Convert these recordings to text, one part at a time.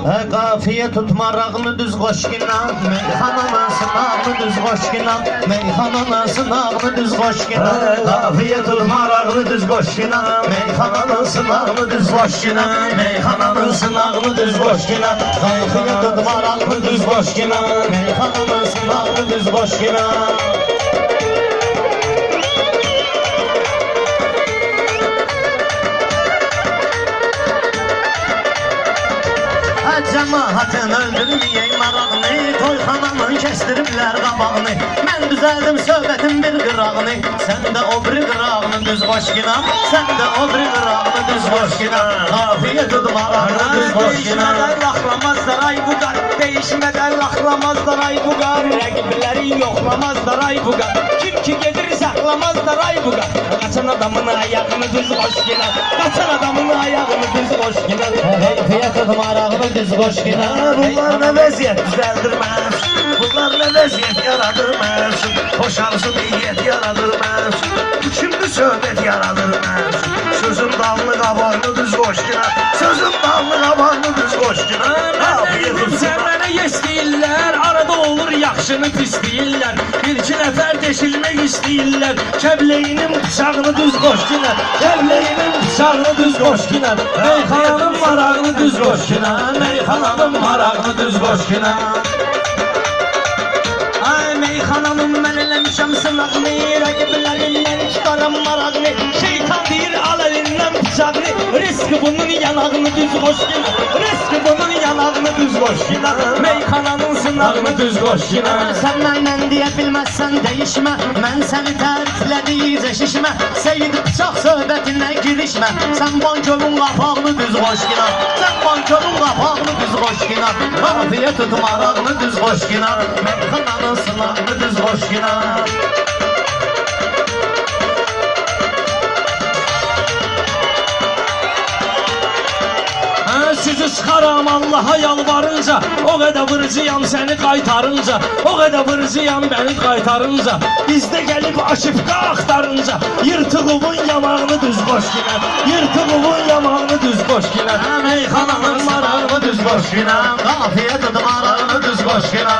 Qafiyə tutmarağını düz qoşqina, meyxananın sınağını düz qoşqina, meyxananın sınağını düz qoşqina. Qafiyə tutmarağını düz qoşqina, meyxananın sınağını düz qoşqina, meyxananın sınağını düz qoşqina. Qafiyə tutmarağını düz qoşqina, meyxananın sınağını düz qoşqina. Cemaatın öldürmeyey marağını, toyxananın kestiriblər qabağını. Mən düzəldim söhbətin bir qırağını, sən də o biri qırağını düz qoşqina, sən də o biri qırağını düz qoşqina. Qafiyə tut marağını düz qoşqina. Değişmədən laxlamazlar ay bu qar, değişmədən laxlamazlar ay bu qar. Rəqibləri yoxlamazlar ay bu qar, kim ki gedir saxlamazlar ay bu qar. Qaçan adamın ayağını düz qoşqina, qaçan adamın ayağını düz qoşqina. Qafiyə tut marağını düz qoşqina. Bunlar ne vəziyyət düzəldirməz, bunlar ne vəziyyət yaradırməz, hoşansın niyyət yaradırməz, kimdi söhbət yaradırməz. Sözün dalını qabağını düz qoşqina, sözün dalını qabağını düz qoşqina. Sən mənə yes deyirlər, arada olur yaxşını pis deyirlər. Bir-iki nəfər deşilmək istəyirlər, kəbləyinin bıçağını düz qoşqina, kəbləyinin bıçağını düz qoşqina. Meyxananın marağını düz qoşqina, meyxananın marağını düz qoşqina. Ay meyxananın mən eləmişəm sınağını, rəqiblərindən çıxaram marağını. Şeytan deyir al əlindən bıçağını, riski bunun yanağını düz qoşqina, riski bunun yanağını düz qoşqina. Meyxananın sınağını düz qoşqina. Sən məndən deyə bilməzsən dəyişmə, mən səni təriflədiyicə şişmə. Seyid bıçaq söhbətinə girişmə, sən bankörün qapağını düz qoşqina, sən bankörün qapağını düz qoşqina. Qafiyə tut marağını düz qoşqina, meyxananın sınağını düz qoşqina. Sizi çıxaram Allaha yalvarınca, o qədər vırıcıyam səni qaytarınca, o qədər vırıcıyam bəni qaytarınca. Bizdə gəlib aşıfqa axtarınca, yırtığımın yamağını düz qoşqina, yırtığımın yamağını düz qoşqina. Meyxananın marağını düz qoşqina, qafiyə tut marağını düz qoşqina.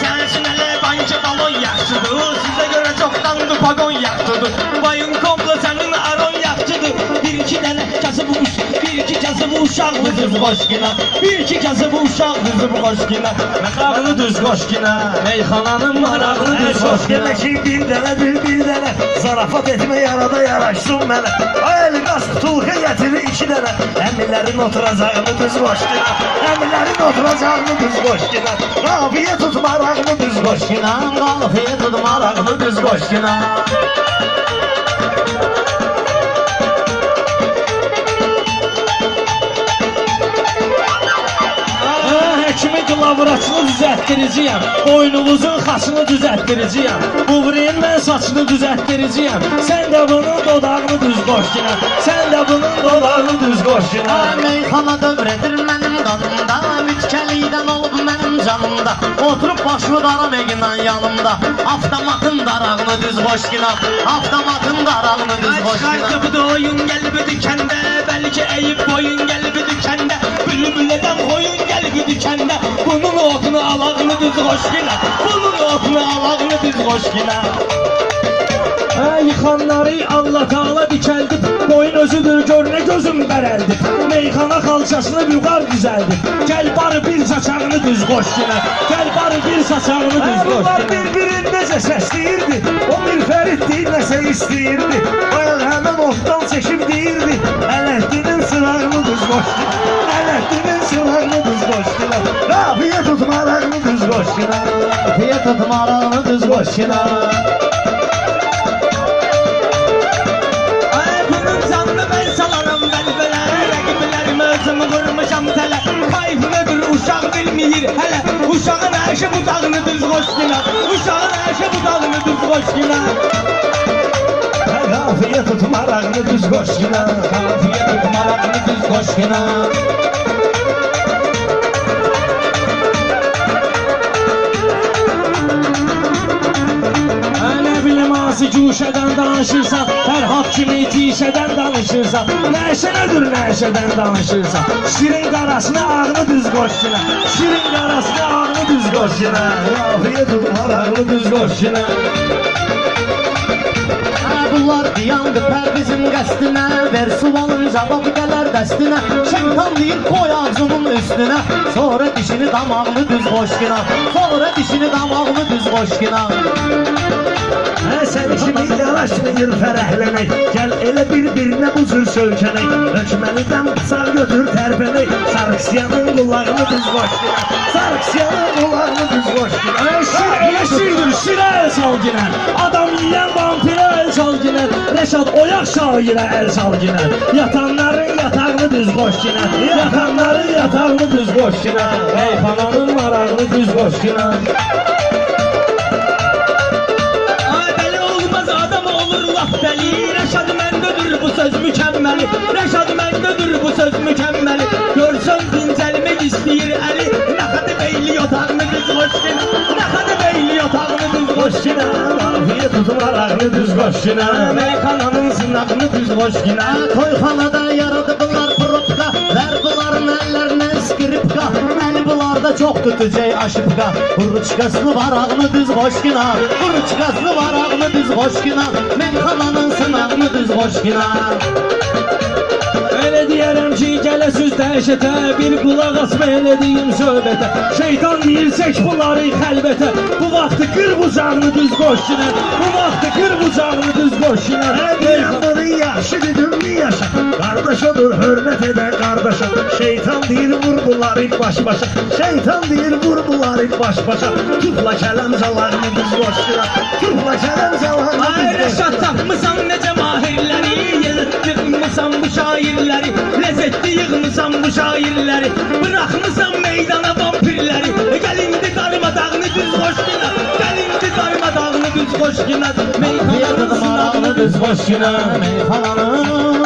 Sən üçün elə bankı balon yaxşıdır, sizə görə çoxdandır pagon yaxşıdır. Bayın komplo sənin aron yaxşıdır, bir-iki dənə kasıb uş, bir-iki kasıb uşaqdır düz qoşqina, bir-iki kasıb uşaqdır düz qoşqina. Mərağını düz qoşqina, meyxananın marağını düz qoşqina. Demək ki bir dənə, bir dənə, zarafat etmə yarada yaraşsın mənə. Ay əli qasq tulka gətirir iki dənə, əmilərin oturacağını düz qoşqina, əmilərin oturacağını düz qoşqina. Qafiyə tut marağını düz qoşqina, Qafiyə tut marağını düz qoşqina. Həkimi qılavraçını düzəltdirəcəyəm, boynunuzun xaçını düzəltdirəcəyəm, buğrayın mən saçını düzəltdirəcəyəm. Sən də bunun dodağını düz qoşqina, sən də bunun dodağını düz qoşqina. Meyxana dövredir mənim qanımda, mütkəlikdən olub mənim canımda. Oturub başımı daram egindən yanımda, avtomatın darağını düz qoşqina, avtomatın darağını düz qoşqina. Çıxartıbdı oyun gəlbi dükəndə, bəlkə əyib boyun gəlbi dükəndə, bülbülədən qoyun gəlbi dükəndə. Bunun otunu alağını düz qoşqina, bunun otunu alağını düz qoşqina. Yıxanları Allah Taala dikəldi, boyun özüdür gör nə gözüm bərəldi. Meyxana xalçasını büqar düzəldi, gəl barı bir saçağını düz qoşqina, gəl barı bir saçağını düz qoşqina. bunlar bir-birin necə səsləyirdi, o bir fərid deyil nəsə istəyirdi. Ayaq həmən otdan çəkib deyirdi, Ələddinin sınağını düz qoşqina, Ələddinin sınağını düz qoşqina. Qafiyə tut marağını düz qoşqina, Qafiyə tut marağını düz qoşqina. Uşaq bilmir hələ, uşağın əşi budağını düz qoşqina, uşağın əşi budağını düz qoşqina. qafiyə tut marağını düz qoşqina, Qafiyə tut marağını düz qoşqina. Bəzi güşədən danışırsan, Fərhad kimi tişədən danışırsan, Nəşənədir nəşədən danışırsan, Şirin qarasına ağını düz qoşuna, Şirin qarasına ağını düz qoşuna, Qafiyə tutmar ağını düz qoşuna. Bunlar diyandı pərdizin qəstinə, ver sualın cavabı gələr dəstinə, şeytan deyir koy ağzının üstünə, sonra dişini damağını düz qoşqina, sonra dişini damağını düz qoşqina. Sən kimi yaraşmayır fərəhlənək, gəl elə bir-birinə bu cür sölkənək, hökməlidən bıçaq götür tərpənək, Sarıksyanın qulağını düz qoşqina, Sarıksyanın qulağını düz qoşqina. Elə şirdir, şirə el sal ginə, adam yiyən vampirə el sal ginə, Rəşad oyaq şairə el sal ginə, yatanların yatağını düz qoş ginə, yatanların yatağını düz qoş ginə, Eyxananın marağını düz qoş ginə. Dəli, Rəşad məndədir bu söz mükəmməli, Rəşad məndədir bu söz mükəmməli, Görsən dincəlmək istəyir əli, Nəxədi beyli yatağını düz qoşqina, Nəxədi beyli yatağını düz qoşqina, Qafiyə tutmar ağını düz qoşqina, Meyxananın sınağını düz qoşqina. Toyxanada yaradıblar probka, ver bunların əllərinə skripka, əli bunlarda çox tutacaq aşıpka, Buruçkasını var ağını düz qoşqina, Buruçkasını var ağını düz qoşqina, Meyxananın sınağını düz qoşqina. Elə deyərəm ki, gələsiz dəhşətə, bir qulaq asma elə deyim söhbətə, Şeytan deyir çək bunları xəlbətə, bu vaxtı qır bucağını düz qoşqina, bu vaxtı qır bucağını düz qoşqina. Yanları yaxşı düdümlü yaşa, qardaş odur hörmət edən qardaşa, Şeytan deyir vur bunları baş-başa, Şeytan deyir vur bunları baş-başa, Tufla kələm zalarını düz qoşqina, Tufla kələm zalarını düz qoşqina. Rəşad tapmısan necə mahirləri, yığmışsan bu şairləri, ləzzətli yığmışsan bu şairləri, bıraxmışsan meydana vampirləri, gəl indi darmadağını düz qoşqina, gəl indi darmadağını düz qoşqina, Meyxananın sınağını düz qoşqina, Meyxananın